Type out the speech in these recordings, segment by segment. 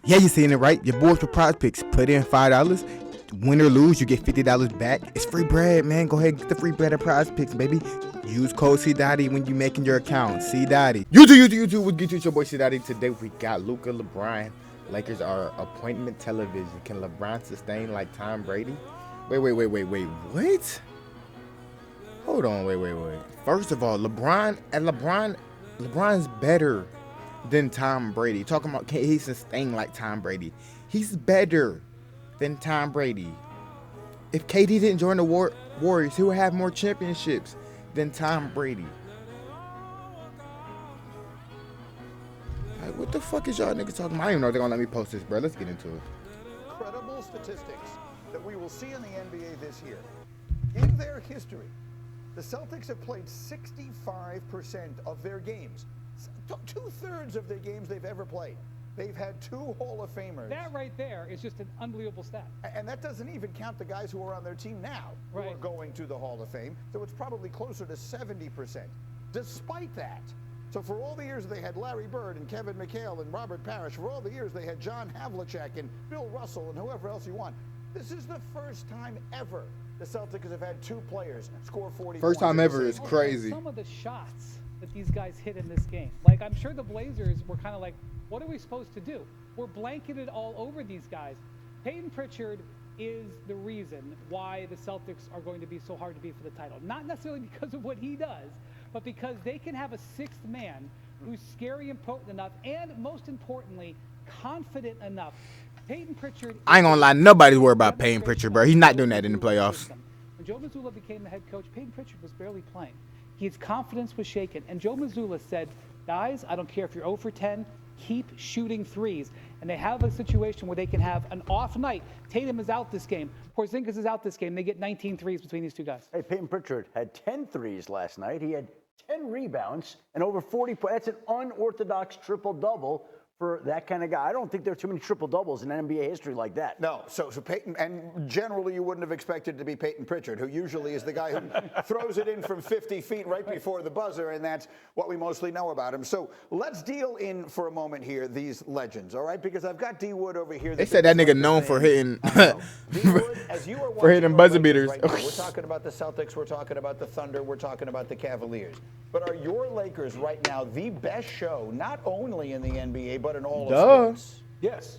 Yeah, you seen it right. Your boys for prize picks. Put in $5. Win or lose, you get $50 back. It's free bread, man. Go ahead and get the free bread at Prize Picks, baby. Use code CDotty when you making your account. CDotty. YouTube. We'll get you your boy CDotty. Today we got Luka, LeBron. Lakers are appointment television. Can LeBron sustain like Tom Brady? Wait. What? Hold on. Wait. First of all, LeBron's better than Tom Brady. Talking about can he sustain like Tom Brady? He's better than Tom Brady. If KD didn't join the Warriors, he would have more championships than Tom Brady. Like, what the fuck is y'all niggas talking about? I don't even know if they're gonna let me post this, bro. Let's get into it. Incredible statistics that we will see in the NBA this year. In their history, the Celtics have played 65% of their games. 2/3 of their games they've ever played. They've had 2 Hall of Famers. That right there is just an unbelievable stat. And that doesn't even count the guys who are on their team now who are going to the Hall of Fame. So it's probably closer to 70%. Despite that, so for all the years they had Larry Bird and Kevin McHale and Robert Parrish, for all the years they had John Havlicek and Bill Russell and whoever else you want. This is the first time ever the Celtics have had 2 players score 40 First points time ever is crazy. Some of the shots that these guys hit in this game. Like, I'm sure the Blazers were kind of like, what are we supposed to do? We're blanketed all over these guys. Peyton Pritchard is the reason why the Celtics are going to be so hard to beat for the title. Not necessarily because of what he does, but because they can have a 6th man who's scary and potent enough, and most importantly, confident enough. Peyton Pritchard. I ain't gonna lie, nobody's worried about Peyton Pritchard, bro. He's not doing that in the playoffs. When Joe Mazzulla became the head coach, Peyton Pritchard was barely playing. His confidence was shaken, and Joe Mazzulla said, guys, I don't care if you're 0 for 10, keep shooting threes. And they have a situation where they can have an off night. Tatum is out this game. Porzingis is out this game. They get 19 threes between these 2 guys. Hey, Peyton Pritchard had 10 threes last night. He had 10 rebounds and over 40 points. That's an unorthodox triple-double for that kind of guy. I don't think there are too many triple-doubles in NBA history like that. No, so Peyton, and generally you wouldn't have expected it to be Peyton Pritchard, who usually is the guy who throws it in from 50 feet right before the buzzer, and that's what we mostly know about him. So let's deal in for a moment here these legends, all right? Because I've got D Wood over here. They said that nigga known for hitting D Wood, as you are for hitting buzzer beaters. Right now, we're talking about the Celtics, we're talking about the Thunder, we're talking about the Cavaliers. But are your Lakers right now the best show, not only in the NBA, but in all of sports? Yes,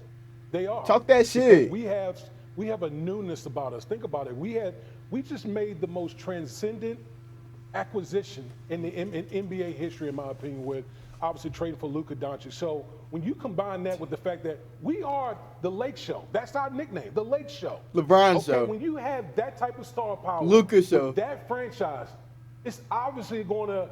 they are. Talk that shit. We have a newness about us. Think about it. We just made the most transcendent acquisition in NBA history, in my opinion, with obviously trading for Luka Doncic. So when you combine that with the fact that we are the Lake Show, that's our nickname, the Lake Show. LeBron Show. When you have that type of star power, Luka Show, that franchise, it's obviously going to,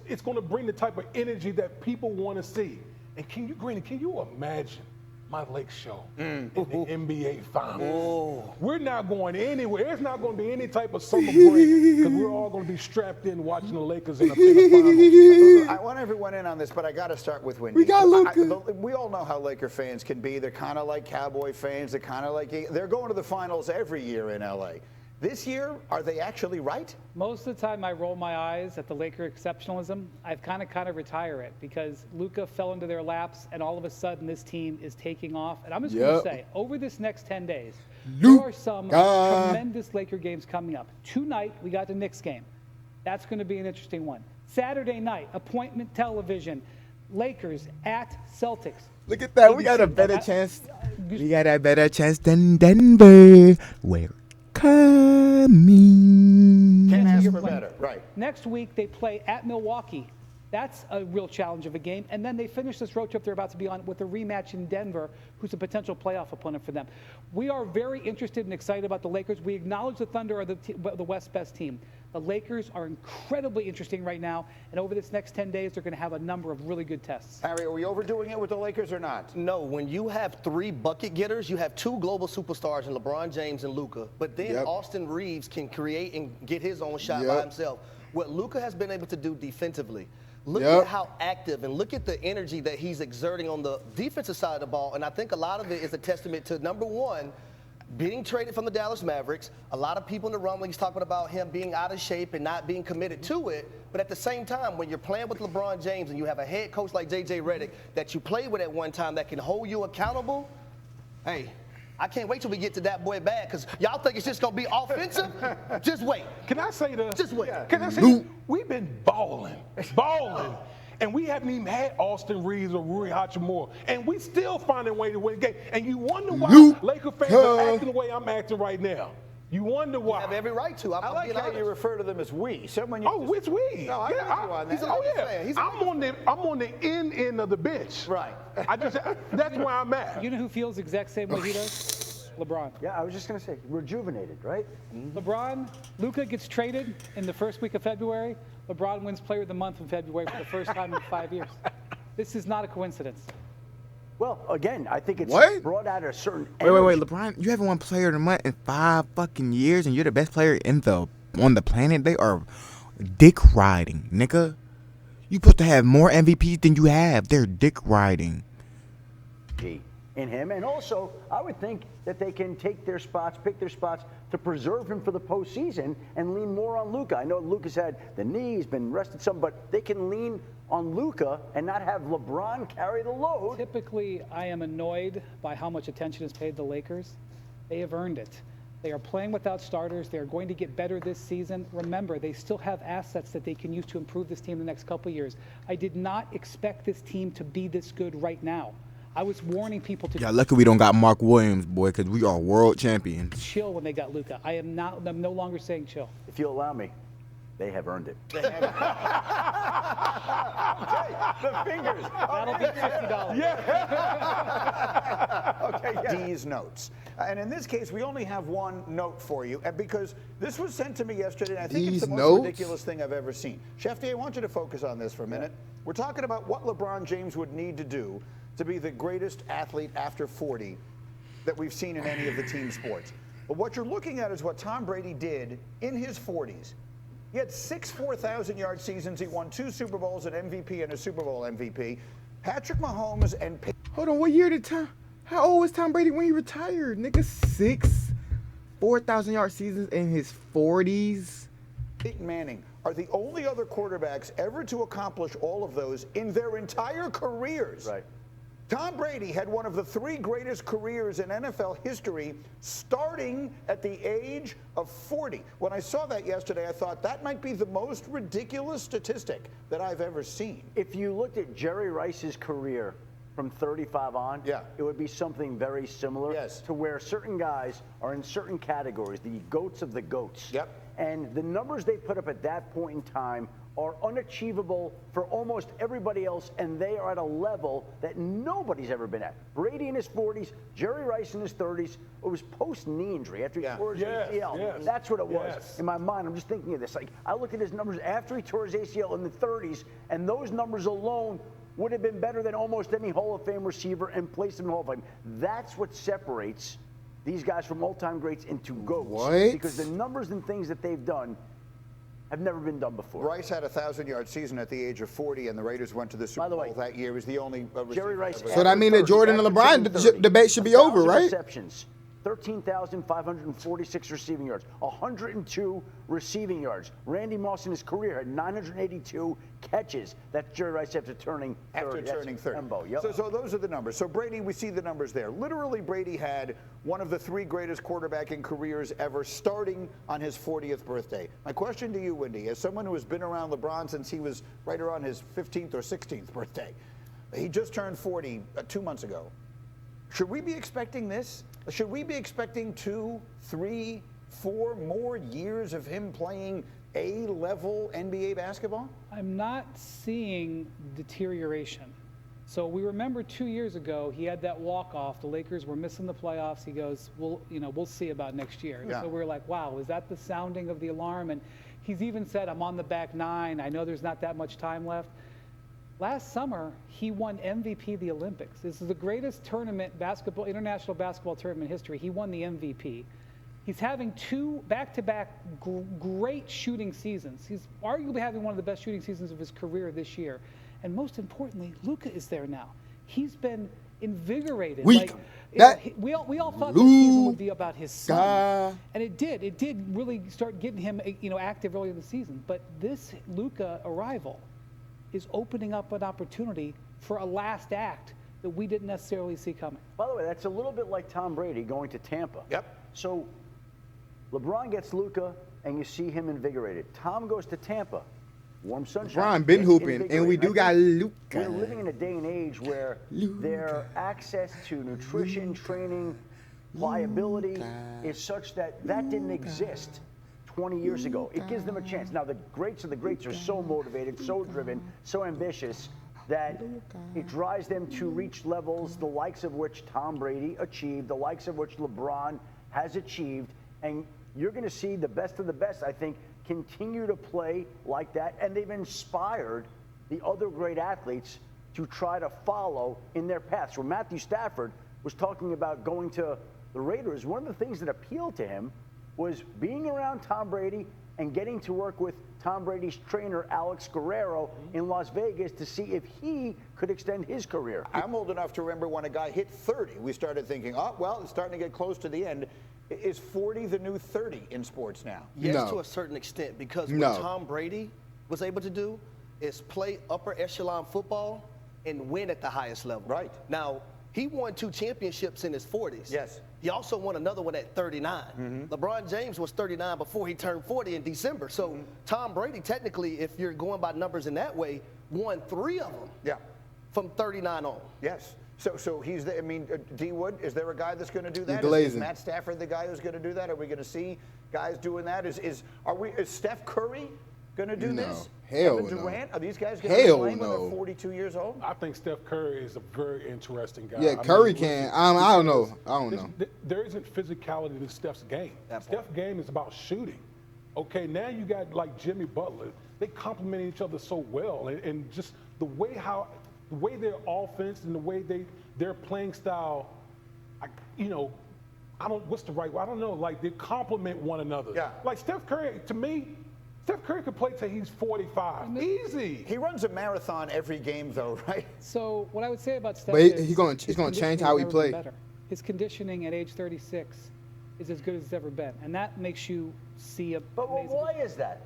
it's going to bring the type of energy that people want to see. And can you imagine my Lake Show in the NBA Finals? We're not going anywhere. There's not going to be any type of summer break because we're all going to be strapped in watching the Lakers in the finals. I want everyone in on this, but I got to start with Wendy. We got Luka. We all know how Laker fans can be. They're kind of like Cowboy fans. They're kind of like they're going to the finals every year in LA. This year, are they actually right? Most of the time I roll my eyes at the Laker exceptionalism. I've kind of retire it because Luka fell into their laps and all of a sudden this team is taking off. And I'm just going to say, over this next 10 days, there are some tremendous Laker games coming up. Tonight, we got the Knicks game. That's going to be an interesting one. Saturday night, appointment television, Lakers at Celtics. Look at that. We got a better chance. We got a better chance than Denver. Where? Coming. Can't ask for better. Right. Next week, they play at Milwaukee. That's a real challenge of a game. And then they finish this road trip they're about to be on with a rematch in Denver, who's a potential playoff opponent for them. We are very interested and excited about the Lakers. We acknowledge the Thunder are the West's best team. The Lakers are incredibly interesting right now. And over this next 10 days, they're going to have a number of really good tests. Harry, are we overdoing it with the Lakers or not? No. When you have 3 bucket getters, you have 2 global superstars in LeBron James and Luka. But then Austin Reeves can create and get his own shot by himself. What Luka has been able to do defensively, look at how active and look at the energy that he's exerting on the defensive side of the ball. And I think a lot of it is a testament to, number one, being traded from the Dallas Mavericks. A lot of people in the rumblings talking about him being out of shape and not being committed to it. But at the same time, when you're playing with LeBron James and you have a head coach like J.J. Redick that you played with at one time that can hold you accountable, hey, I can't wait till we get to that boy bad, because y'all think it's just going to be offensive? Just wait. Can I say this? Just wait. Can I say this? We've been balling. And we haven't even had Austin Reeves or Rui Hachimura. And we still find a way to win the game. And you wonder why Laker fans are acting the way I'm acting right now. You wonder why. You have every right to. I like how you refer to them as we. Someone you it's we. No, I agree with you on that. He's I'm on the end of the bench. Right. That's where I'm at. You know who feels the exact same way he does? LeBron. Yeah, I was just going to say, rejuvenated, right? LeBron, Luka gets traded in the first week of February. LeBron wins Player of the Month in February for the first time in 5 years. This is not a coincidence. Well, again, I think it's brought out a certain Wait, LeBron, you haven't won Player of the Month in 5 fucking years, and you're the best player on the planet. They are dick riding, nigga. You supposed to have more MVPs than you have. They're dick riding. In him, and also I would think that they can pick their spots to preserve him for the postseason and lean more on Luka. I know Luka's had the knee, he's been rested some, but they can lean on Luka and not have LeBron carry the load. Typically, I am annoyed by how much attention is paid to the Lakers. They have earned it. They are playing without starters. They are going to get better this season. Remember, they still have assets that they can use to improve this team the next couple of years. I did not expect this team to be this good right now. I was warning people to lucky we don't got Mark Williams, boy, because we are world champions. Chill when they got Luka. I'm no longer saying chill. If you allow me, they have earned it. They have the fingers. That'll be $50. D's notes. And in this case, we only have one note for you, because this was sent to me yesterday, and I think it's the most ridiculous thing I've ever seen. Shefty, I want you to focus on this for a minute. We're talking about what LeBron James would need to do to be the greatest athlete after 40 that we've seen in any of the team sports. But what you're looking at is what Tom Brady did in his 40s. He had 6 4,000-yard seasons. He won 2 Super Bowls, an MVP and a Super Bowl MVP. Patrick Mahomes and Hold on, what year did how old was Tom Brady when he retired? Nigga, 6 4,000-yard seasons in his 40s. Peyton Manning are the only other quarterbacks ever to accomplish all of those in their entire careers. Right. Tom Brady had one of the 3 greatest careers in NFL history, starting at the age of 40. When I saw that yesterday, I thought that might be the most ridiculous statistic that I've ever seen. If you looked at Jerry Rice's career from 35 on, it would be something very similar to where certain guys are in certain categories, the GOATs of the GOATs. And the numbers they put up at that point in time are unachievable for almost everybody else, and they are at a level that nobody's ever been at. Brady in his 40s, Jerry Rice in his 30s. It was post-knee injury after he tore his ACL. That's what it was. In my mind, I'm just thinking of this. Like, I look at his numbers after he tore his ACL in the 30s, and those numbers alone would have been better than almost any Hall of Fame receiver and placed him in the Hall of Fame. That's what separates these guys from all-time greats into GOATs. Because the numbers and things that they've done have never been done before. Rice had a 1,000-yard season at the age of 40, and the Raiders went to the Super Bowl that year. He was the only Jerry Rice. So that means that Jordan and LeBron debate should be over, right? Receptions, 13,546 receiving yards, 102 receiving yards. Randy Moss in his career had 982 catches. That's Jerry Rice after turning 30. So those are the numbers. So Brady, we see the numbers there. Literally, Brady had one of the 3 greatest quarterbacking careers ever, starting on his 40th birthday. My question to you, Wendy, as someone who has been around LeBron since he was right around his 15th or 16th birthday, he just turned 40 2 months ago. Should we be expecting this? Should we be expecting 2, 3, 4 more years of him playing A-level NBA basketball? I'm not seeing deterioration. So we remember 2 years ago, he had that walk-off. The Lakers were missing the playoffs. He goes, we'll see about next year. So we were like, wow, is that the sounding of the alarm? And he's even said, I'm on the back 9. I know there's not that much time left. Last summer, he won MVP of the Olympics. This is the greatest international basketball tournament in history. He won the MVP. He's having 2 back-to-back great shooting seasons. He's arguably having one of the best shooting seasons of his career this year. And most importantly, Luka is there now. He's been invigorated. Weak. Like, we all thought this season would be about his son, and it did. It did really start getting him, active early in the season. But this Luka arrival is opening up an opportunity for a last act that we didn't necessarily see coming. By the way, that's a little bit like Tom Brady going to Tampa. Yep. So LeBron gets Luka, and you see him invigorated. Tom goes to Tampa. Warm sunshine. LeBron been hooping, and we do got Luka. We're living in a day and age where their access to nutrition, training, pliability is such that didn't exist 20 years ago. It gives them a chance. Now, the greats of the greats are so motivated, so driven, so ambitious that it drives them to reach levels the likes of which Tom Brady achieved, the likes of which LeBron has achieved, and you're going to see the best of the best, I think, continue to play like that, and they've inspired the other great athletes to try to follow in their paths. Where Matthew Stafford was talking about going to the Raiders, one of the things that appealed to him was being around Tom Brady and getting to work with Tom Brady's trainer, Alex Guerrero, in Las Vegas to see if he could extend his career. I'm old enough to remember when a guy hit 30, we started thinking, oh, well, it's starting to get close to the end. Is 40 the new 30 in sports now? Yes, to a certain extent, because what Tom Brady was able to do is play upper echelon football and win at the highest level. Right. Now, he won 2 championships in his 40s. Yes. He also won another one at 39. LeBron James was 39 before he turned 40 in December. So Tom Brady, technically, if you're going by numbers in that way, won 3 of them from 39 on. Yes. So he's the, I mean, D Wood, is there a guy that's going to do that? Is Matt Stafford the guy who's going to do that? Are we going to see guys doing that? Is Steph Curry going to do this? Hell Kevin Durant? no. Are these guys going to be playing when they're 42 years old? I think Steph Curry is a very interesting guy. Yeah, Curry can. I don't know. There isn't physicality to Steph's game. Steph's game is about shooting. Okay, now you got like Jimmy Butler. They complement each other so well, and just the way their offense and the way their playing style, what's the right way? I don't know. Like they complement one another. Yeah. Like Steph Curry, to me, Steph Curry could play till he's 45. Easy. He runs a marathon every game, though, right? So what I would say about Steph But is he's going to change how he plays. His conditioning at age 36 is as good as it's ever been, and that makes you see a. But why is that?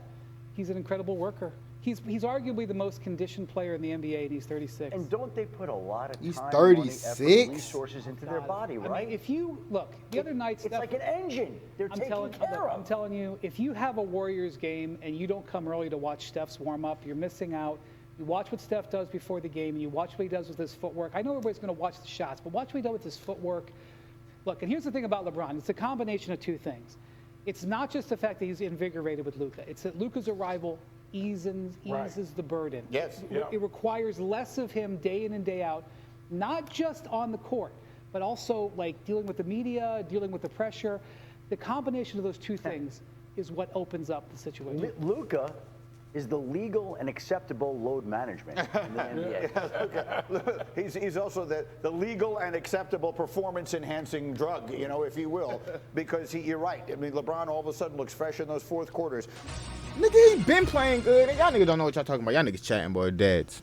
He's an incredible worker. He's arguably the most conditioned player in the NBA, and he's 36. And don't they put a lot of time, He's money, 36? effort, resources into their body, right? I mean, if you look, the other night, it's like an engine. They're taking care of. I'm telling you, if you have a Warriors game and you don't come early to watch Steph's warm up, you're missing out. You watch what Steph does before the game, and you watch what he does with his footwork. I know everybody's going to watch the shots, but watch what he does with his footwork. Look, and here's the thing about LeBron. It's a combination of 2 things. It's not just the fact that he's invigorated with Luka. It's that Luka's arrival eases the burden. Yes. It requires less of him day in and day out, not just on the court, but also like dealing with the media, dealing with the pressure. The combination of those 2 things is what opens up the situation. Luka is the legal and acceptable load management in the NBA. He's also the legal and acceptable performance-enhancing drug, if you will, because you're right. I mean, LeBron all of a sudden looks fresh in those fourth quarters. Nigga, he been playing good. Y'all niggas don't know what y'all talking about. Y'all niggas chatting, boy, dads.